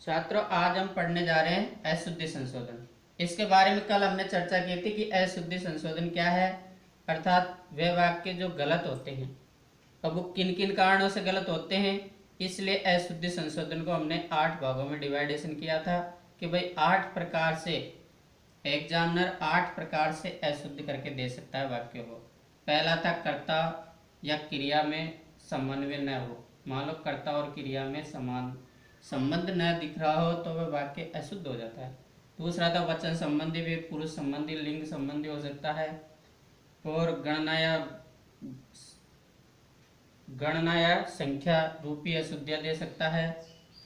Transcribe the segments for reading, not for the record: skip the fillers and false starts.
छात्रों, आज हम पढ़ने जा रहे हैं अशुद्धि संशोधन। इसके बारे में कल हमने चर्चा की थी कि अशुद्धि संशोधन क्या है, अर्थात वे वाक्य जो गलत होते हैं, अब वो किन किन कारणों से गलत होते हैं। इसलिए अशुद्धि संशोधन को हमने 8 भागों में डिवाइडेशन किया था कि भाई 8 प्रकार से एग्जामिनर 8 प्रकार से अशुद्ध करके दे सकता है वाक्यों को। पहला था कर्ता या क्रिया में समन्वय न हो। मान लो कर्ता और क्रिया में समान संबंध न दिख रहा हो तो वह वाक्य अशुद्ध हो जाता है। दूसरा था वचन संबंधी भी, पुरुष संबंधी, लिंग संबंधी हो सकता है। और गणना या संख्या रूपी अशुद्धियाँ दे सकता है,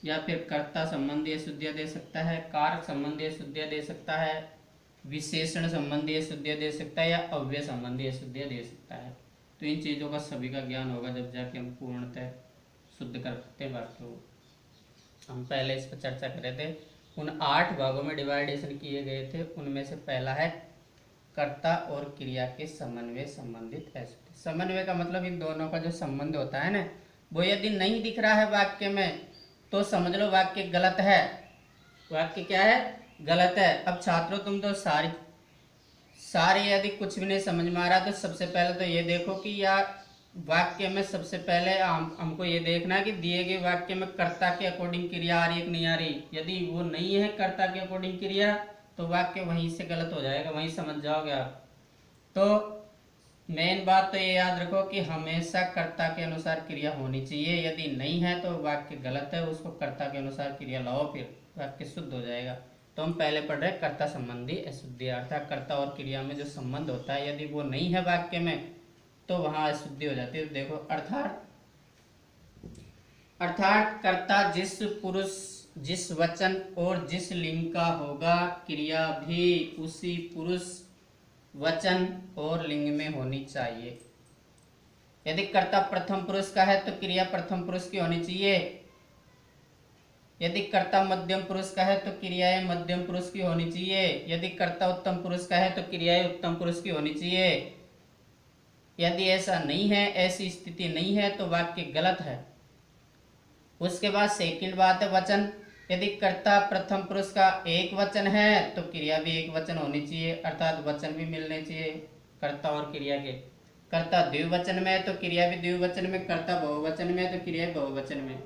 या फिर कर्ता संबंधी अशुद्धियाँ दे सकता है, कारक संबंधी अशुद्धियाँ दे सकता है, विशेषण संबंधी अशुद्धियाँ दे सकता है, या अव्यय संबंधी अशुद्धियाँ दे सकता है। तो इन चीज़ों का सभी का ज्ञान होगा जब जाके हम पूर्णतः शुद्ध कर सकते हैं वाक्य को। हम पहले इस पर चर्चा कर रहे थे। उन 8 भागों में डिवाइडेशन किए गए थे, उनमें से पहला है कर्ता और क्रिया के समन्वय संबंधित अशुद्धि। समन्वय का मतलब इन दोनों का जो संबंध होता है ना, वो यदि नहीं दिख रहा है वाक्य में तो समझ लो वाक्य गलत है। वाक्य क्या है? गलत है। अब छात्रों, तुम तो सारे यदि कुछ भी नहीं समझ में आ रहा तो सबसे पहले तो ये देखो कि यार वाक्य में सबसे पहले हमको ये देखना है कि दिए गए वाक्य में कर्ता के अकॉर्डिंग क्रिया आ रही है कि नहीं आ रही। यदि वो नहीं है कर्ता के अकॉर्डिंग क्रिया तो वाक्य वहीं से गलत हो जाएगा, वहीं समझ जाओगे आप। तो मेन बात तो ये याद रखो कि हमेशा कर्ता के अनुसार क्रिया होनी चाहिए। यदि नहीं है तो वाक्य गलत है, उसको कर्ता के अनुसार क्रिया लाओ, फिर वाक्य शुद्ध हो जाएगा। तो हम पहले पढ़ रहे कर्ता संबंधी अशुद्धि, अर्थात कर्ता और क्रिया में जो संबंध होता है यदि वो नहीं है वाक्य में तो वहां अशुद्धि हो जाती है। देखो, अर्थात कर्ता जिस पुरुष, जिस वचन और जिस लिंग का होगा, क्रिया भी उसी पुरुष, वचन और लिंग में होनी चाहिए। यदि कर्ता प्रथम पुरुष का है तो क्रिया प्रथम पुरुष की होनी चाहिए। यदि कर्ता मध्यम पुरुष का है तो क्रियाएं मध्यम पुरुष की होनी चाहिए। यदि कर्ता उत्तम पुरुष का है तो क्रियाएं उत्तम पुरुष की होनी चाहिए। यदि ऐसा नहीं है, ऐसी स्थिति नहीं है तो वाक्य गलत है। उसके बाद सेकंड बात है वचन। यदि कर्ता प्रथम पुरुष का एक वचन है तो क्रिया भी एक वचन होनी चाहिए, अर्थात वचन भी मिलने चाहिए कर्ता और क्रिया के। कर्ता द्विवचन में है तो क्रिया भी द्विवचन में, कर्ता बहुवचन में है तो क्रिया बहुवचन में।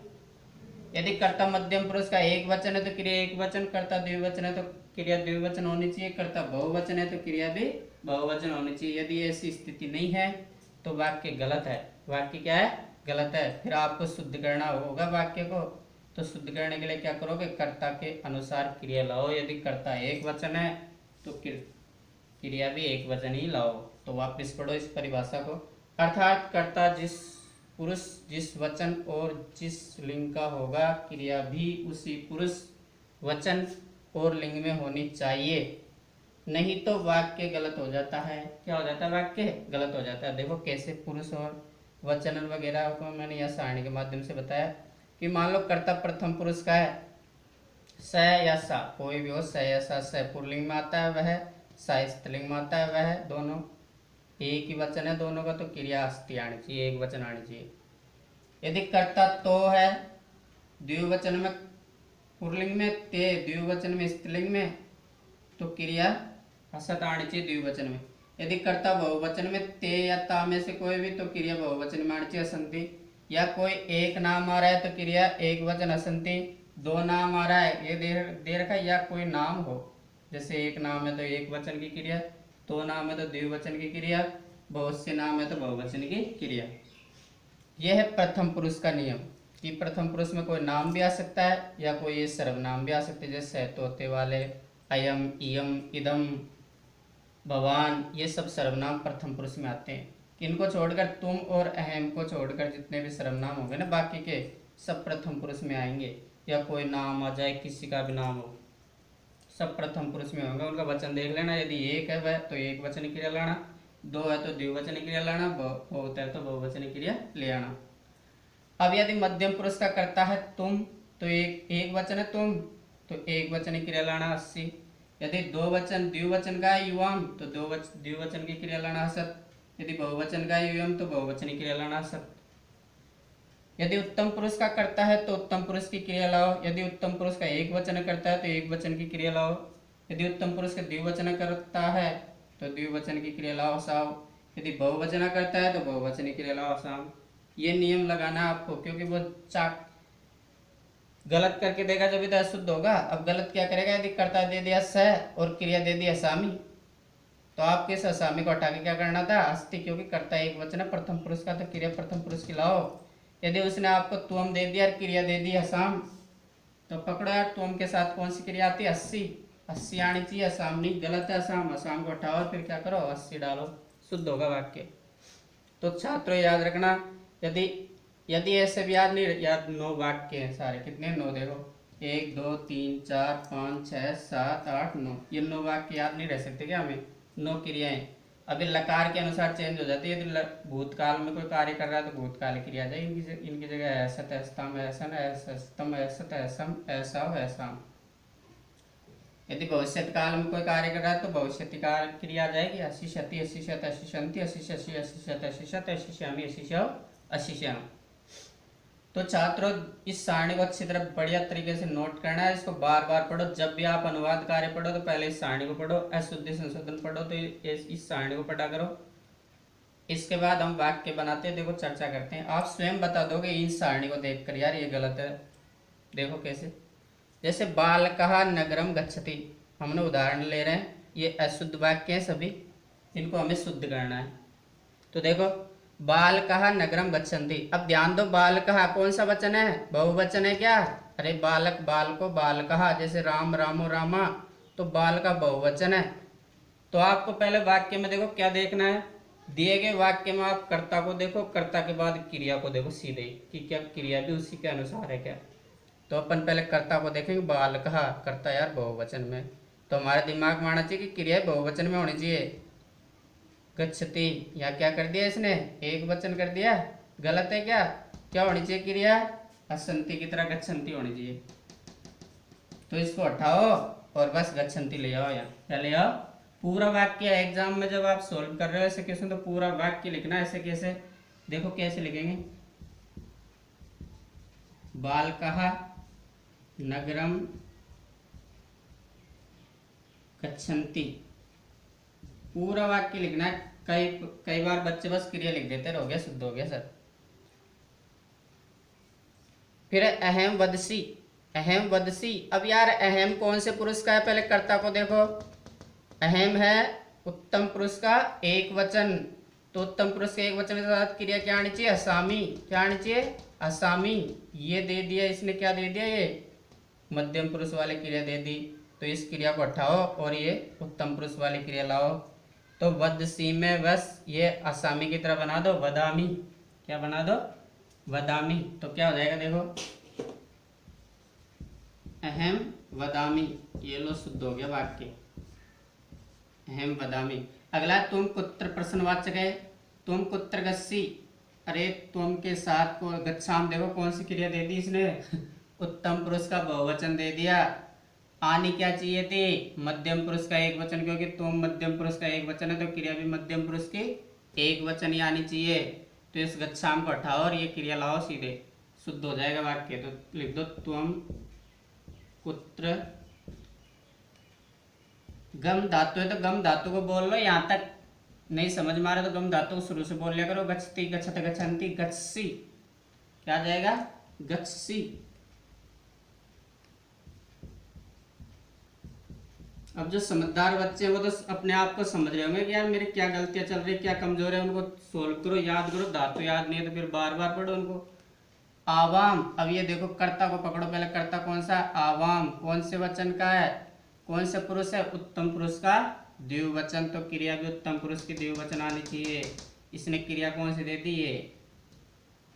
यदि कर्ता मध्यम पुरुष का एक वचन है तो क्रिया एक वचन, कर्ता द्विवचन है तो क्रिया द्विवचन होनी चाहिए, कर्ता बहुवचन है तो क्रिया भी बहुवचन होनी चाहिए। यदि ऐसी स्थिति नहीं है तो वाक्य गलत है। वाक्य क्या है? गलत है। फिर आपको शुद्ध करना होगा वाक्य को। तो शुद्ध करने के लिए क्या करोगे? कर्ता के अनुसार क्रिया लाओ। यदि कर्ता एक वचन है तो क्रिया भी एक वचन ही लाओ। तो वापस पढ़ो इस परिभाषा को। अर्थात कर्ता जिस पुरुष, जिस वचन और जिस लिंग का होगा, क्रिया भी उसी पुरुष, वचन और लिंग में होनी चाहिए, नहीं तो वाक्य गलत हो जाता है। क्या हो जाता है? वाक्य गलत हो जाता है। देखो कैसे पुरुष और वचन वगैरह को मैंने यह सारणी के माध्यम से बताया कि मान लो कर्ता प्रथम पुरुष का है, स या सा, कोई भी हो, स या सा, स पुल्लिंग में आता है वह, सा स्त्रीलिंग में आता है वह, दोनों एक ही वचन है दोनों का तो क्रिया हस्ती आनी चाहिए, एक वचन आनी चाहिए। यदि कर्ता तो है द्विवचन में पुल्लिंग में, ते द्विवचन में स्त्रीलिंग में, तो क्रिया हसत आनी चाहिए द्विवचन में। यदि कर्ता बहुवचन में, ते या ता में से कोई भी, तो क्रिया बहुवचन में आनी चाहिए असंति। या कोई एक नाम आ रहा है तो क्रिया एक वचन असंति। दो नाम आ रहा है ये दे रखा है, या कोई नाम हो, जैसे एक नाम है तो एक वचन की क्रिया, दो नाम है तो द्विवचन की क्रिया, बहुत से नाम है तो बहुवचन की क्रिया। यह है प्रथम पुरुष का नियम कि प्रथम पुरुष में कोई नाम भी आ सकता है या कोई ये सर्वनाम भी आ सकते हैं, जैसे तोते वाले, अयम, इयम, इदम, भगवान, ये सब सर्वनाम प्रथम पुरुष में आते हैं। इनको छोड़कर तुम और अहम को छोड़कर जितने भी सर्वनाम होंगे ना बाकी के, सब प्रथम पुरुष में आएंगे। या कोई नाम आ जाए, किसी का भी नाम हो, सब प्रथम पुरुष में होंगे। उनका वचन देख लेना। यदि एक है वह तो एक वचन क्रिया लाना, दो है तो द्विवचन क्रिया लाना, बहुत है तो बहुवचन क्रिया ले आना। अब यदि मध्यम पुरुष का करता है तुम, तो एक वचन है तुम, तो एक वचन क्रिया लाना 80। यदि दो वचन द्विवचन का है युवाम, तो द्विवचन की क्रिया लाना 7। यदि बहुवचन का है युवम तो बहुवचन क्रिया लाना 7। यदि उत्तम पुरुष का करता है तो उत्तम पुरुष की क्रिया लाओ। यदि उत्तम पुरुष का एक वचन करता है तो एक वचन की क्रिया लाओ। यदि उत्तम पुरुष का द्विवचन करता है तो द्विवचन की क्रिया लाओ साव। यदि बहुवचन करता है तो बहुवचन की क्रिया लाओ साव। ये नियम लगाना आपको, क्योंकि वो चाक गलत करके देगा जब भी अशुद्ध होगा। अब गलत क्या करेगा, यदि कर्ता दे दिया स और क्रिया दे दी असामी, तो आपके इस असामी को हटा के क्या करना था अस्थि, क्योंकि कर्ता एक वचन है प्रथम पुरुष का, तो क्रिया प्रथम पुरुष की लाओ। यदि उसने आपको तुम दे दिया और क्रिया दे दी असाम, तो पकड़ो यार तुम के साथ कौन सी क्रिया आती है, 80। 80 आनी चाहिए, असाम नहीं, गलत है असाम। असाम को हटाओ फिर क्या करो 80 डालो, शुद्ध होगा वाक्य। तो छात्रों याद रखना, यदि ऐसे भी याद नहीं, याद 9 वाक्य हैं सारे, कितने 9 देखो, 1 2 3 4 5 6 7 8 9, ये 9 वाक्य याद नहीं रह सकते क्या हमें, 9 क्रियाएं। अभी लकार के अनुसार चेंज हो जाती है। यदि भूतकाल में कोई कार्य कर रहा है तो भूतकाल क्रिया जाए, इनकी जगह ऐसत ऐसतम ऐसन ऐसतम ऐसत ऐसम ऐसा ऐसा। यदि भविष्य काल में कोई कार्य कर रहा है तो भविष्य काल क्रिया आ जाएगी, अशिष्यति अशिष्यत अशिष्यन्ति अशिष्यसि अशिष्यत अशिष्यत अशिष्यामि अशिष्यौ अशिष्याम। तो छात्रों इस सारणी को अच्छी तरह बढ़िया तरीके से नोट करना है, इसको बार बार पढ़ो। जब भी आप अनुवाद कार्य पढ़ो तो पहले इस सारणी को पढ़ो, अशुद्धि संशोधन पढ़ो तो इस सारणी को पढ़ा करो। इसके बाद हम वाक्य बनाते हैं, देखो चर्चा करते हैं। आप स्वयं बता दोगे इस सारणी को देखकर यार ये गलत है। देखो कैसे, जैसे बालकः नगरम गच्छति, हमने उदाहरण ले रहे हैं, ये अशुद्ध वाक्य हैं सभी, इनको हमें शुद्ध करना है। तो देखो बालकः नगरम गच्छन्ति, अब ध्यान दो बालकः कौन सा वचन है, बहुवचन है क्या, अरे बालक बालको बालकः, जैसे राम रामो रामा, तो बाल का बहुवचन है। तो आपको पहले वाक्य में देखो क्या देखना है, दिए गए वाक्य में आप कर्ता को देखो, कर्ता के बाद क्रिया को देखो सीधे कि क्या क्रिया भी उसी के अनुसार है क्या। तो अपन पहले कर्ता को देखेंगे, बालकः कर्ता यार बहुवचन में, तो हमारे दिमाग में आना चाहिए कि क्रिया बहुवचन में होनी चाहिए। गच्छति या क्या कर दिया इसने, एक वचन कर दिया, गलत है क्या, क्या होनी चाहिए क्रिया, असंति की तरह गच्छन्ति होनी चाहिए। तो इसको हटाओ और बस गच्छन्ति ले आओ, यहाँ क्या ले आओ, पूरा वाक्य। एग्जाम में जब आप सोल्व कर रहे हो ऐसे क्वेश्चन तो पूरा वाक्य लिखना। ऐसे कैसे, देखो कैसे लिखेंगे, बालकः नगरम गच्छन्ति, पूरा वाक्य लिखना है। कई बार बच्चे बस क्रिया लिख देते, हो गया शुद्ध हो गया सर। फिर अहम वदसी, अहम वदसी, अब यार अहम कौन से पुरुष का है, पहले कर्ता को देखो, अहम है उत्तम पुरुष का एक वचन, तो उत्तम पुरुष के एक वचन के साथ क्रिया क्या आनी चाहिए, असामी, क्या आनी चाहिए असामी। ये दे दिया इसने, क्या दे दिया, ये मध्यम पुरुष वाली क्रिया दे दी, तो इस क्रिया को हटाओ और ये उत्तम पुरुष वाली क्रिया लाओ। तो वदसी में बस ये असामी की तरह बना दो, वदामी, क्या बना दो, वदामी। तो क्या हो जाएगा देखो, अहम वदामी, ये लो शुद्ध हो गया वाक्य, अहम वदामी। अगला तुम कुत्र प्रश्नवाचक है, तुम कुत्र गस्सी, अरे तुम के साथ को गच्छाम, देखो कौन सी क्रिया दे दी इसने उत्तम पुरुष का बहुवचन दे दिया। आनी क्या चाहिए थी, मध्यम पुरुष का एक वचन, क्योंकि तुम मध्यम पुरुष का एक वचन है तो क्रिया भी मध्यम पुरुष की एक वचन ही आनी चाहिए। तो इस गच्छाम को हटाओ और ये क्रिया लाओ, सीधे शुद्ध हो जाएगा वाक्य। तो लिख दो तुम कुत्र, गम धातु है तो गम धातु को बोल लो, यहाँ तक नहीं समझ में आ रहा तो गम धातु को शुरू से बोल लिया करो, गच्छति गच्छत गच्छन्ति गच्छसी, क्या आ जाएगा गच्छसी। अब जो समझदार बच्चे हैं वो तो अपने आप को समझ रहे होंगे कि यार मेरी क्या गलतियां चल रही, क्या कमजोर है, उनको सोल्व करो, याद करो। धातु याद नहीं है तो फिर बार बार पढ़ो उनको। आवाम, अब ये देखो कर्ता को पकड़ो, पहले कर्ता कौन सा, आवाम कौन से वचन का है, कौन से पुरुष है, उत्तम पुरुष का द्विवचन, तो क्रिया भी उत्तम पुरुष की द्विवचन आनी चाहिए। इसने क्रिया कौन सी दे दी, ये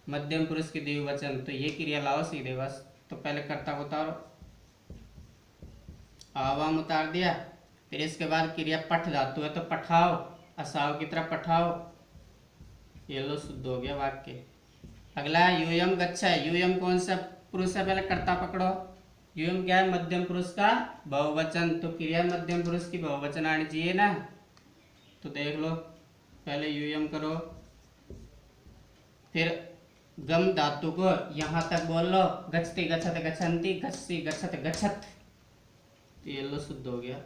मध्यम पुरुष की द्विवचन, तो ये क्रिया लाओ सीधे बस। तो पहले कर्ता को उतारो, आवाम उतार दिया, फिर इसके बाद क्रिया पठ धातु है तो पठाओ, असाव की तरह पठाओ, ये लो शुद्ध हो गया वाक्य। अगला यूयम गच्छा है, यूयम कौन सा पुरुष है, पहले कर्ता पकड़ो, यूयम क्या है मध्यम पुरुष का बहुवचन, तो क्रिया मध्यम पुरुष की बहुवचन आनी चाहिए ना। तो देख लो पहले यूयम करो, फिर गम धातु को यहाँ तक बोल लो, गच्छति गच्छत गच्छन्ति, गच्छति गच्छत गच्छत, ये लो शुद्ध हो गया।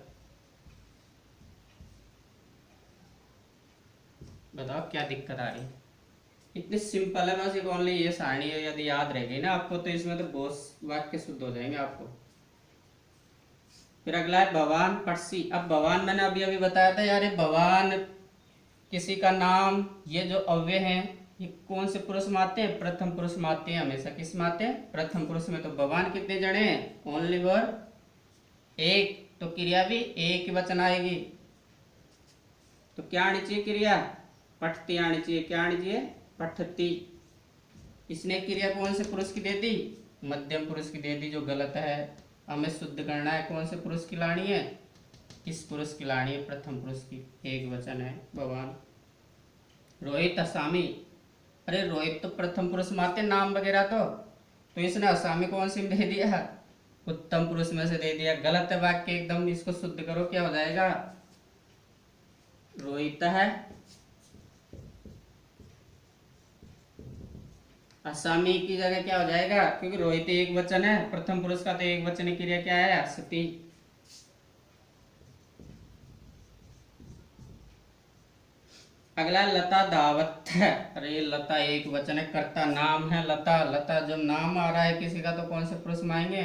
बताओ क्या दिक्कत आ रही है? इतनी सिंपल है, बस एक ओनली ये सारणी है, यदि याद रह गई ना आपको तो इसमें तो बहुत वाक्य शुद्ध हो जाएंगे आपको। फिर अगला है भवान पड़सी। अब भवान मैंने अभी अभी बताया था यार, ये भवान किसी का नाम, ये जो अव्यय हैं ये कौन से पुरुष में आते हैं? प्रथम पुरुष में आते हैं, हमेशा किस में आते हैं? प्रथम पुरुष में। तो भवान कितने जने हैं? ओनली वर एक, तो क्रिया भी एक वचन आएगी। तो क्या आनी चाहिए क्रिया? पठती आनी चाहिए। क्या आनी चाहिए? पठती। इसने क्रिया कौन से पुरुष की दे दी? मध्यम पुरुष की दे दी, जो गलत है। हमें शुद्ध करना है, कौन से पुरुष की लानी है? किस पुरुष की लानी है? प्रथम पुरुष की, एक वचन है भगवान। रोहित असामी, अरे रोहित तो प्रथम पुरुष में आते नाम वगैरह तो इसने असामी कौन सी में दे दिया? उत्तम पुरुष में से दे दिया। गलत है वाक्य एकदम, इसको शुद्ध करो, क्या हो जाएगा? रोहित है असामी की जगह क्या हो जाएगा? क्योंकि रोहित एक वचन है, प्रथम पुरुष का तो एक वचन क्रिया क्या है? असति। अगला लता दावत है। अरे लता एक वचन है, कर्ता नाम है लता। लता जब नाम आ रहा है किसी का तो कौन से पुरुष में आएंगे?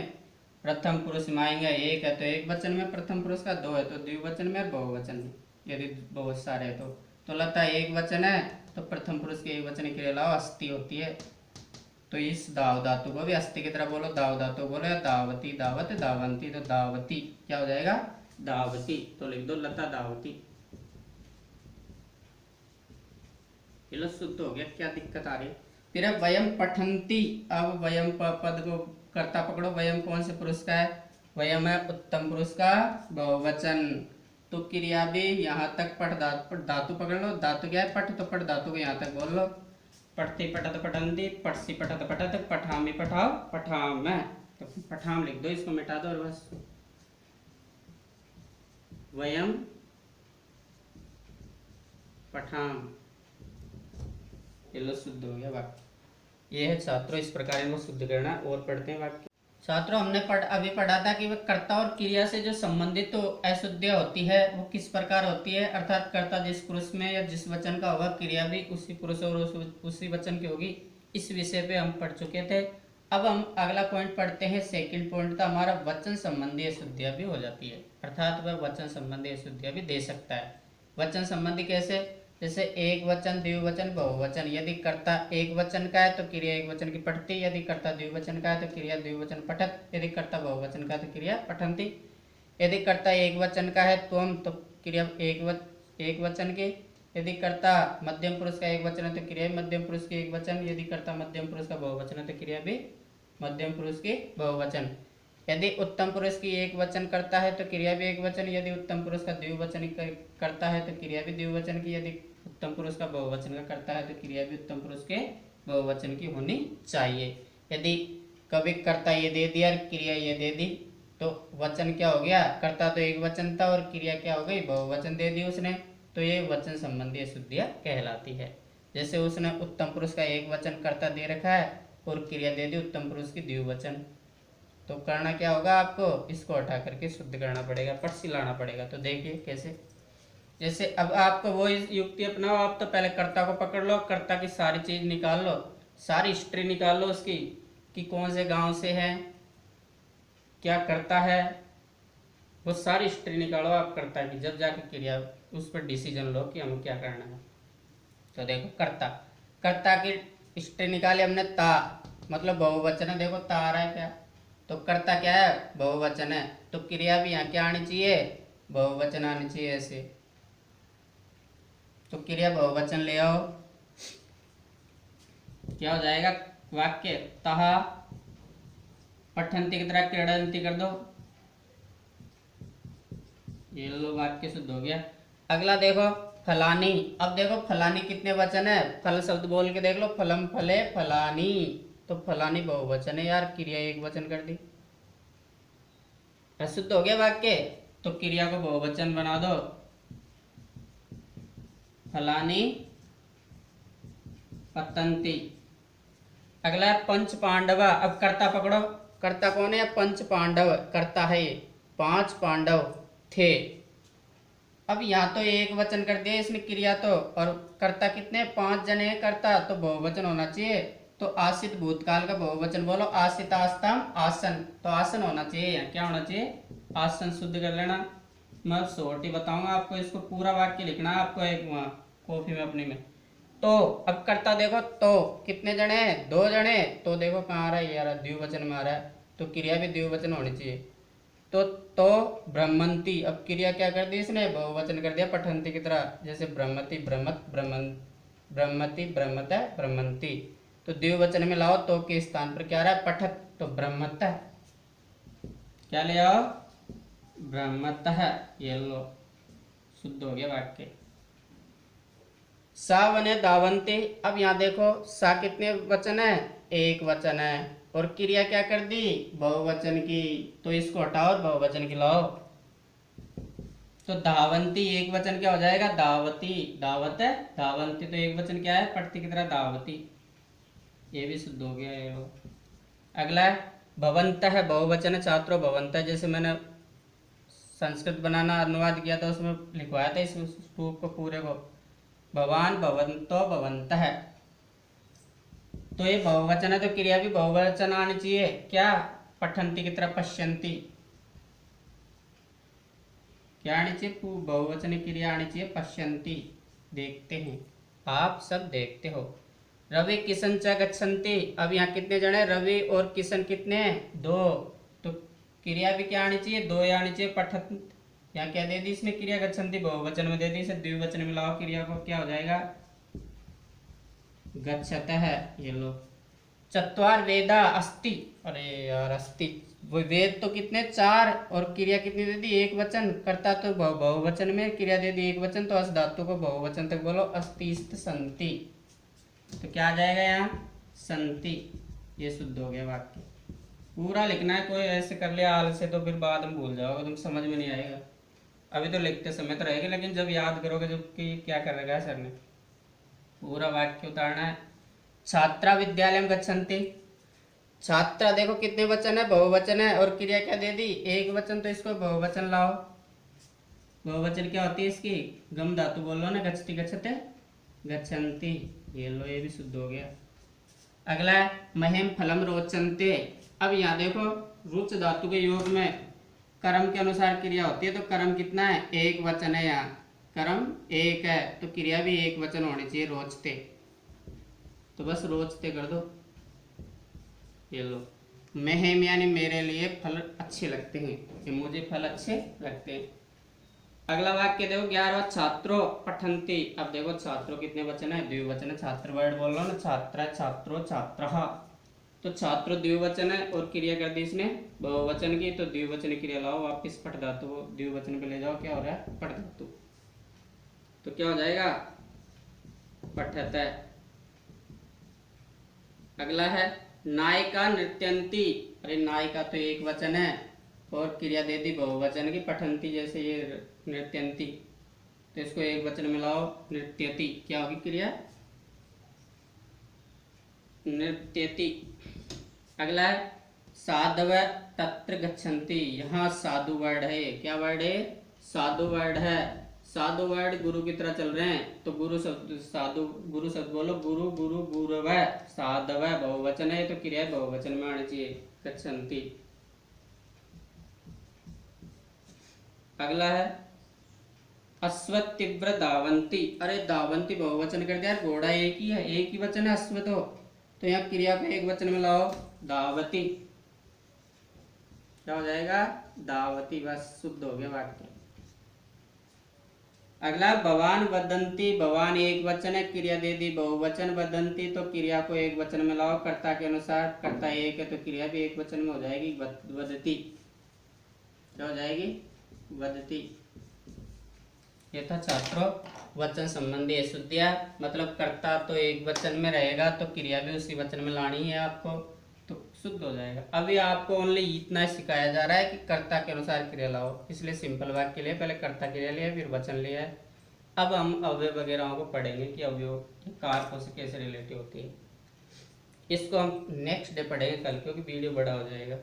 प्रथम पुरुष में आएंगे। एक है तो एक वचन में प्रथम पुरुष का, दो है तो द्विवचन में, बहुवचन में, यदि बहुत सारे है तो लता एक वचन है तो प्रथम पुरुष के एक वचन के अलावा अस्थि होती है। तो इस दाव धातु को भी अस्थि की तरह बोलो, दाव धातु बोलो, या दावती दावत दावंती, तो दावती क्या हो जाएगा? दावती। तो लिख दो लता दावती, शुद्ध हो गया। क्या दिक्कत आ रही है? फिर अब वयम पठंती। अब वयम पद को कर्ता पकड़ो, वयम कौन से पुरुष का है? वयम है उत्तम पुरुष का बहुवचन। तो क्रिया भी यहाँ तक पठ धातु पकड़ लो। धातु क्या है? पठ, तो पठ धातु को यहाँ तक बोल लो। पठती पठत पठंती, पठसी पठत पठत, पठामी पठाओ पठाम है, तो पठाम लिख दो, इसको मिटा दो और बस। वयम पठाम, ये लो शुद्ध हो गया वाक्य। ये है छात्रों, इस प्रकार इनको शुद्ध करना। और पढ़ते हैं वाक्य। छात्रों हमने अभी पढ़ा था कि वह कर्ता और क्रिया से जो संबंधित तो अशुद्ध होती है वो किस प्रकार होती है, अर्थात कर्ता जिस पुरुष में या जिस वचन का होगा, क्रिया भी उसी पुरुष और उसी वचन की होगी। इस विषय पे हम पढ़ चुके थे। अब हम अगला पॉइंट पढ़ते हैं। सेकंड पॉइंट था हमारा वचन संबंधी अशुद्धियां भी हो जाती है, अर्थात वह वचन संबंधी अशुद्धियां भी दे सकता है। वचन संबंधी कैसे? जैसे एक वचन, द्विवचन, बहुवचन। यदि कर्ता एक वचन का है तो क्रिया एक वचन की पठती, यदि कर्ता द्विवचन का है तो क्रिया द्विवचन पठत, यदि कर्ता बहुवचन का है तो क्रिया पठंती। यदि कर्ता एक वचन का है त्वम, तो क्रिया एक वचन की। यदि कर्ता मध्यम पुरुष का एक वचन है तो क्रिया मध्यम पुरुष की एक वचन। यदि कर्ता मध्यम पुरुष का बहुवचन है तो क्रिया भी मध्यम पुरुष की बहुवचन। यदि उत्तम पुरुष की एक वचन करता है तो क्रिया भी एक वचन। यदि उत्तम पुरुष का द्विवचन करता है तो क्रिया भी द्विवचन की। यदि उत्तम पुरुष का बहुवचन का करता है तो क्रिया भी उत्तम पुरुष के बहुवचन की होनी चाहिए। यदि कभी कर्ता ये दे दिया और क्रिया ये दे दी तो वचन क्या हो गया? कर्ता तो एक वचन था और क्रिया क्या हो गई? बहुवचन दे दी उसने, तो ये वचन संबंधी अशुद्धियां कहलाती है। जैसे उसने उत्तम पुरुष का एक वचन कर्ता दे रखा है और क्रिया दे दी उत्तम पुरुष की द्विवचन, तो करना क्या होगा? आपको इसको हटा करके शुद्ध करना पड़ेगा, पट लाना पड़ेगा। तो देखिए कैसे। जैसे अब आपको वो युक्ति अपनाओ, आप तो पहले कर्ता को पकड़ लो, कर्ता की सारी चीज निकाल लो, सारी हिस्ट्री निकाल लो उसकी, कि कौन से गांव से है, क्या करता है, वो सारी हिस्ट्री निकालो आप कर्ता की, जब जाके क्रिया उस पर डिसीजन लो कि हमें क्या करना है। तो देखो कर्ता की हिस्ट्री निकाली हमने। ता मतलब बहुवचन है, देखो ता आ रहा है क्या, तो कर्ता क्या है? बहुवचन है, तो क्रिया भी यहाँ क्या आनी चाहिए? बहुवचन आनी चाहिए ऐसे। तो क्रिया बहुवचन ले आओ, क्या हो जाएगा वाक्य? तहा पठंती की तरह क्रीडंती कर दो, ये लो वाक्य शुद्ध हो गया। अगला देखो फलानी। अब देखो फलानी कितने वचन है? फल शब्द बोल के देख लो, फलम फले फलानी, तो फलानी बहुवचन है यार, क्रिया एक वचन कर दी, अशुद्ध हो गया वाक्य। तो क्रिया को बहुवचन बना दो, फलानी पतंती, अगला है पंच पांडव। अब कर्ता पकड़ो, कर्ता कौन है? पंच पांडव कर्ता है ये, 5 पांडव थे। अब यहाँ तो एक वचन कर दिया इसने क्रिया तो, और कर्ता कितने? 5 जने हैं कर्ता, तो बहुवचन होना चाहिए। तो आसित भूतकाल का बहुवचन बोलो, आसित आस्ताम आसन, तो आसन होना चाहिए यहाँ। क्या होना चाहिए? आसन। शुद्ध कर लेना। मैं शॉर्ट ही बताऊंगा आपको, इसको पूरा वाक्य लिखना है आपको एक वहाँ कॉपी में अपनी में। तो अब कर्ता देखो, तो कितने जने हैं? 2 जने। तो देखो कहाँ आ रहा है यार? द्विवचन में आ रहा है, तो क्रिया भी द्विवचन होनी चाहिए। तो ब्रह्मंती। अब क्रिया क्या कर दी इसने? बहुवचन कर दिया पठंती की तरह, जैसे ब्रह्मति ब्रह्मत ब्रह्मन, ब्रह्मति ब्रह्मत है ब्रह्मंती। तो द्विवचन में लाओ तो के स्थान पर क्या आ रहा है? पठत, तो ब्रह्मत है। क्या ले आओ? ब्रह्मत है। ये लो, शुद्ध हो गया वाक्य। सा वने दावंती। अब यहाँ देखो सा कितने वचन है? एक वचन है, और क्रिया क्या कर दी? बहुवचन की, तो इसको हटाओ और बहुवचन की लाओ। तो धावंती एक वचन क्या हो जाएगा? दावती। दावत है धावंती, तो एक वचन क्या है? पठती की तरह दावती। ये भी शुद्ध हो गया ये लो। अगला है भवंत है, बहुवचन है छात्रों भवंत है। जैसे मैंने संस्कृत बनाना अनुवाद किया था उसमें लिखवाया था इस रूप को पूरे को, भवान भवंतो भवंत है। तो ये बहुवचन है, तो क्रिया भी बहुवचन आनी चाहिए। क्या? पठंती की तरह पश्यंती। क्या आनी चाहिए? बहुवचन क्रिया आनी चाहिए पश्यंती। देखते हैं, आप सब देखते हो। रवि किशन च गच्छन्ति। अब यहाँ कितने जने हैं? रवि और किशन कितने हैं? 2। तो क्रिया भी क्या आनी चाहिए? 2 आनी चाहिए पठत। यहाँ क्या दे दी इसने? क्रिया गच्छन्ति बहुवचन में दे दी, इसे द्विवचन में लाओ क्रिया को, क्या हो जाएगा? गच्छत है। ये लो। चत्वार वेदा अस्ति। अरे यार अस्ति, वो वेद तो कितने? 4, और क्रिया कितनी दे दी? एक वचन। करता तो बहुवचन में, क्रिया दे दी एक वचन, तो अस धातु को बहुवचन तक बोलो, अस्तिस्त संति। तो क्या आ जाएगा यहाँ? संति। ये शुद्ध हो गया वाक्य। पूरा लिखना है, कोई ऐसे कर लिया आल से तो फिर बाद में भूल जाओगे, तुम समझ में नहीं आएगा। अभी तो लिखते समय तो रहेगा, लेकिन जब याद करोगे जब कि क्या कर रखा है सर ने, पूरा वाक्य उतारना है। छात्रा विद्यालय गच्छन्ति। छात्रा देखो कितने वचन है? बहुवचन है, और क्रिया क्या दे दी? एक वचन, तो इसको बहुवचन लाओ। बहुवचन क्या होती है इसकी? गम धातु बोलो ना, गच्छति गच्छते गच्छन्ति। ये लो, ये भी शुद्ध हो गया। अगला है महेम फलम रोचन्ते। अब यहाँ देखो रुच धातु के योग में कर्म के अनुसार क्रिया होती है, तो कर्म कितना है? एक वचन है। यहाँ कर्म एक है, तो क्रिया भी एक वचन होनी चाहिए, रोचते। तो बस रोचते कर दो। ये लो, महेम यानी मेरे लिए फल अच्छे लगते हैं, कि मुझे फल अच्छे लगते हैं। अगला वाक्य देखो 11वां, छात्रों पठन्ति। अब देखो छात्रों कितने वचन है? द्विवचन है। छात्र वर्ड बोल रहा ना, छात्रा छात्रों छात्रः। तो छात्रों द्विवचन है, और क्रिया कर दी इसने बहुवचन की, तो द्विवचन क्रिया लाओ वापिस, पठ धातु को द्विवचन पे ले जाओ। क्या हो रहा है? पठ धातु। तो क्या हो जाएगा? पठत है। अगला है नायिका नृत्यंती। अरे नायिका तो एक वचन है, और क्रिया दे दी बहुवचन की, पठंती। जैसे ये नृत्यंती, तो इसको एक वचन में लाओ, नृत्यति। क्या होगी क्रिया? नृत्यति। अगला है साधव तत्र गच्छन्ति। यहाँ साधु वर्ड है। क्या वर्ड है? साधु वर्ड है। साधु वर्ड गुरु की तरह चल रहे हैं, तो गुरु शब्द, साधु गुरु शब्द बोलो, गुरु गुरु गुरव। साधव बहुवचन है, तो क्रिया बहुवचन में आनी चाहिए, गच्छन्ति। अगला है अश्वतीव्र दावंती। अरे दावंती बहुवचन कर दिया, घोड़ा एक ही है, एक ही वचन है अश्व तो यहाँ क्रिया को एक वचन में लाओ, दावती। क्या हो जाएगा? दावती। बस शुद्ध हो गया वाक्य। अगला भवान वदंती। भवान एक वचन है, क्रिया दे दी बहुवचन, वदंती, तो क्रिया को एक वचन में लाओ, कर्ता के अनुसार। कर्ता एक है, तो क्रिया भी एक वचन में हो जाएगी, वदती। क्या हो जाएगी? वदती। ये था छात्रों वचन संबंधी अशुद्धियाँ। मतलब कर्ता तो एक वचन में रहेगा, तो क्रिया भी उसी वचन में लानी है आपको, तो शुद्ध हो जाएगा। अभी आपको ओनली इतना सिखाया जा रहा है कि कर्ता के अनुसार क्रिया लाओ, इसलिए सिंपल वाक्य लिए, पहले कर्ता क्रिया लिया फिर वचन लिया है। अब हम अवयव वगैरह को पढ़ेंगे कि अवयव कारकों से कैसे रिलेटिव होती है। इसको हम नेक्स्ट डे पढ़ेंगे कल, क्योंकि वीडियो बड़ा हो जाएगा।